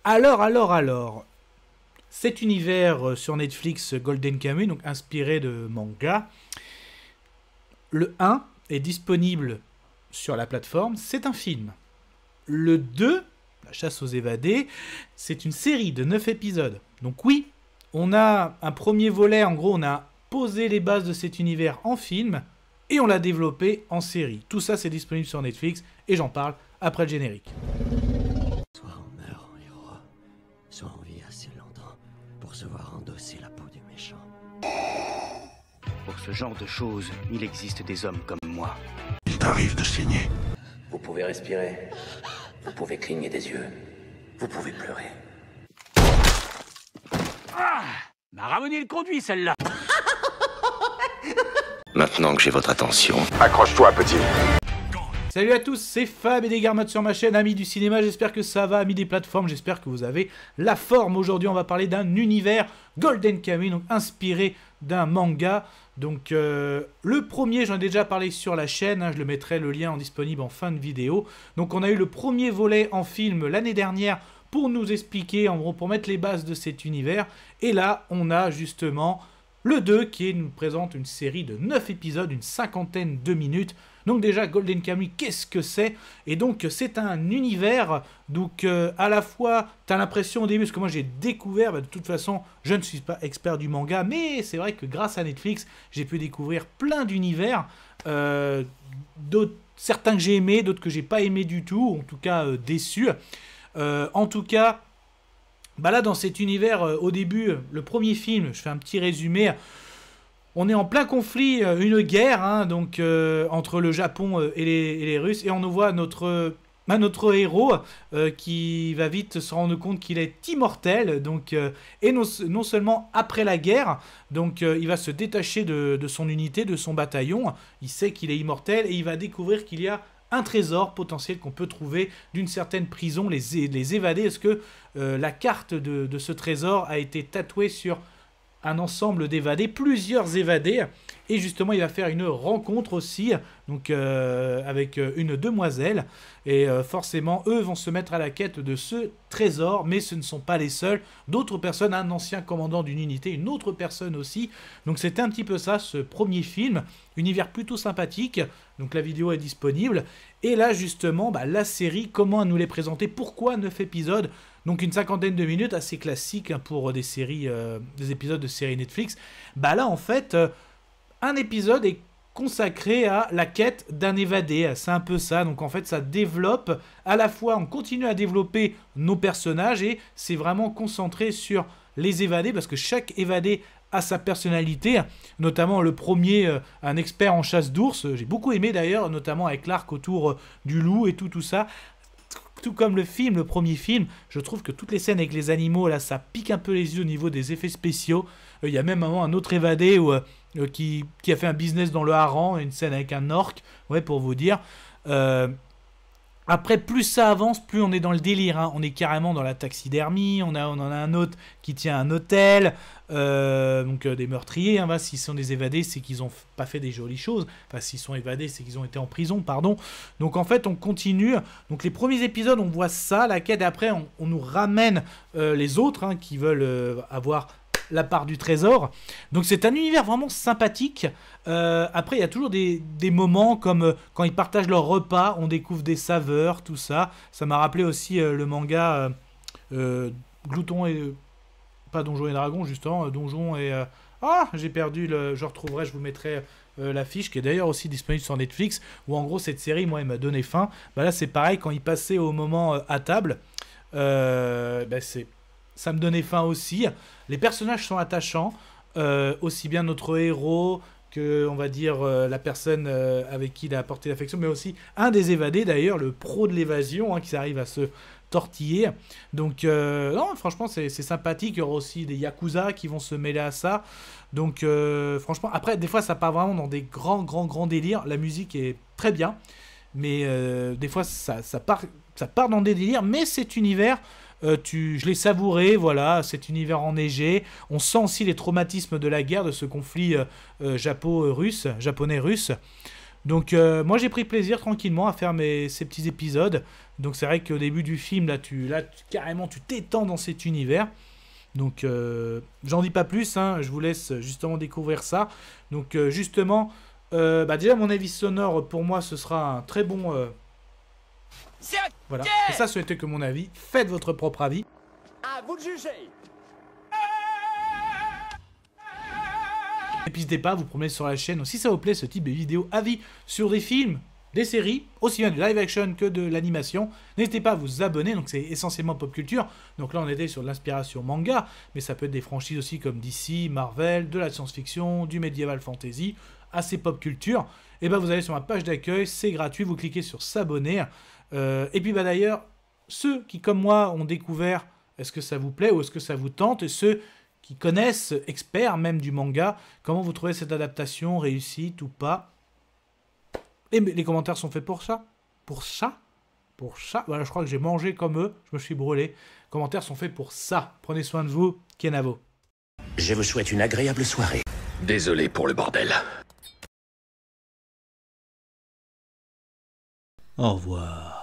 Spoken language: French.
Alors, cet univers sur Netflix Golden Kamuy, donc inspiré de manga, le 1 est disponible sur la plateforme, c'est un film. Le 2, La chasse aux évadés, c'est une série de 9 épisodes. Donc oui, on a un premier volet, en gros on a posé les bases de cet univers en film, et on l'a développé en série. Tout ça c'est disponible sur Netflix, et j'en parle après le générique. Soit on meurt en héros, soit on vit assez longtemps pour se voir endosser la peau du méchant. Pour ce genre de choses, il existe des hommes comme moi. Il t'arrive de saigner. Vous pouvez respirer, vous pouvez cligner des yeux, vous pouvez pleurer. Ah, m'a ramené le conduit celle-là. Maintenant que j'ai votre attention, Accroche-toi, petit. Salut à tous, c'est Fab et des Garmottes sur ma chaîne, amis du cinéma, j'espère que ça va, amis des plateformes, j'espère que vous avez la forme. Aujourd'hui on va parler d'un univers Golden Kamuy, donc inspiré d'un manga. Donc le premier, j'en ai déjà parlé sur la chaîne, je le mettrai le lien en disponible en fin de vidéo. Donc on a eu le premier volet en film l'année dernière pour nous expliquer, en gros pour mettre les bases de cet univers. Et là on a justement le 2 qui nous présente une série de 9 épisodes, une cinquantaine de minutes. Donc déjà Golden Kamuy, qu'est-ce que c'est? Et donc c'est un univers, donc à la fois, tu as l'impression au début, parce que moi j'ai découvert, de toute façon je ne suis pas expert du manga, mais c'est vrai que grâce à Netflix, j'ai pu découvrir plein d'univers, certains que j'ai aimés, d'autres que j'ai pas aimés du tout, en tout cas déçus. En tout cas, là dans cet univers, au début, le premier film, je fais un petit résumé. On est en plein conflit, une guerre, donc entre le Japon et les Russes, et on nous voit notre héros qui va vite se rendre compte qu'il est immortel, donc et non seulement après la guerre, donc il va se détacher de son unité, de son bataillon. Il sait qu'il est immortel et il va découvrir qu'il y a un trésor potentiel qu'on peut trouver d'une certaine prison, les évadés. Est-ce que la carte de ce trésor a été tatouée sur un ensemble d'évadés, plusieurs évadés, et justement il va faire une rencontre aussi, donc avec une demoiselle, et forcément eux vont se mettre à la quête de ce trésor, mais ce ne sont pas les seuls, d'autres personnes, un ancien commandant d'une unité, une autre personne aussi. Donc c'était un petit peu ça, ce premier film, univers plutôt sympathique. Donc la vidéo est disponible, et là justement la série, comment nous les présenter, pourquoi 9 épisodes? Donc une cinquantaine de minutes, assez classique pour des séries, des épisodes de séries Netflix. Là en fait, un épisode est consacré à la quête d'un évadé. C'est un peu ça. Donc en fait, ça développe, à la fois on continue à développer nos personnages et c'est vraiment concentré sur les évadés parce que chaque évadé a sa personnalité. Notamment le premier, un expert en chasse d'ours. J'ai beaucoup aimé d'ailleurs, notamment avec l'arc autour du loup et tout ça. Tout comme le film, le premier film, je trouve que toutes les scènes avec les animaux, là, ça pique un peu les yeux au niveau des effets spéciaux. Il y a même un autre évadé qui a fait un business dans le hareng, une scène avec un orque, ouais, pour vous dire. Après, plus ça avance, plus on est dans le délire. On est carrément dans la taxidermie. On en a un autre qui tient un hôtel. Donc des meurtriers. S'ils sont des évadés, c'est qu'ils n'ont pas fait des jolies choses. Enfin, s'ils sont évadés, c'est qu'ils ont été en prison, pardon. Donc en fait, on continue. Donc les premiers épisodes, on voit ça, la quête. Et après, on nous ramène les autres qui veulent avoir la part du trésor. Donc c'est un univers vraiment sympathique. Après il y a toujours des moments comme quand ils partagent leur repas, on découvre des saveurs, tout ça. Ça m'a rappelé aussi le manga Glouton et... pas Donjons et Dragons justement, Donjons et... j'ai perdu je retrouverai, je vous mettrai l'affiche qui est d'ailleurs aussi disponible sur Netflix, où en gros cette série, moi, elle m'a donné faim. Là c'est pareil, quand ils passaient au moment à table, ça me donnait faim aussi. Les personnages sont attachants, aussi bien notre héros que, on va dire, la personne avec qui il a apporté l'affection, mais aussi un des évadés d'ailleurs, le pro de l'évasion, qui arrive à se tortiller. Donc non, franchement c'est sympathique. Il y aura aussi des yakuza qui vont se mêler à ça. Donc franchement, après des fois ça part vraiment dans des grands délires. La musique est très bien, mais des fois ça part dans des délires, mais cet univers, je l'ai savouré, voilà, cet univers enneigé. On sent aussi les traumatismes de la guerre, de ce conflit japonais-russe. Donc moi j'ai pris plaisir tranquillement à faire ces petits épisodes. Donc c'est vrai qu'au début du film, carrément, tu t'étends dans cet univers. Donc j'en dis pas plus, hein, je vous laisse justement découvrir ça. Donc justement, déjà mon avis sonore, pour moi, ce sera un très bon... Voilà, et ça, ce n'était que mon avis. Faites votre propre avis. À vous de juger. Et puis n'hésitez pas à vous promener sur la chaîne. Si ça vous plaît, ce type de vidéo avis sur des films, des séries, aussi bien du live action que de l'animation, n'hésitez pas à vous abonner. Donc c'est essentiellement pop culture. Donc là on était sur de l'inspiration manga, mais ça peut être des franchises aussi comme DC, Marvel, de la science-fiction, du medieval fantasy, assez pop culture. Et vous allez sur ma page d'accueil, c'est gratuit, vous cliquez sur s'abonner. Et puis d'ailleurs, ceux qui comme moi ont découvert, est-ce que ça vous plaît ou est-ce que ça vous tente, et ceux qui connaissent, experts même du manga, comment vous trouvez cette adaptation, réussite ou pas? Les commentaires sont faits pour ça. Pour ça. Voilà, je crois que j'ai mangé comme eux, je me suis brûlé. Les commentaires sont faits pour ça. Prenez soin de vous, Kenavo. Je vous souhaite une agréable soirée. Désolé pour le bordel. Au revoir.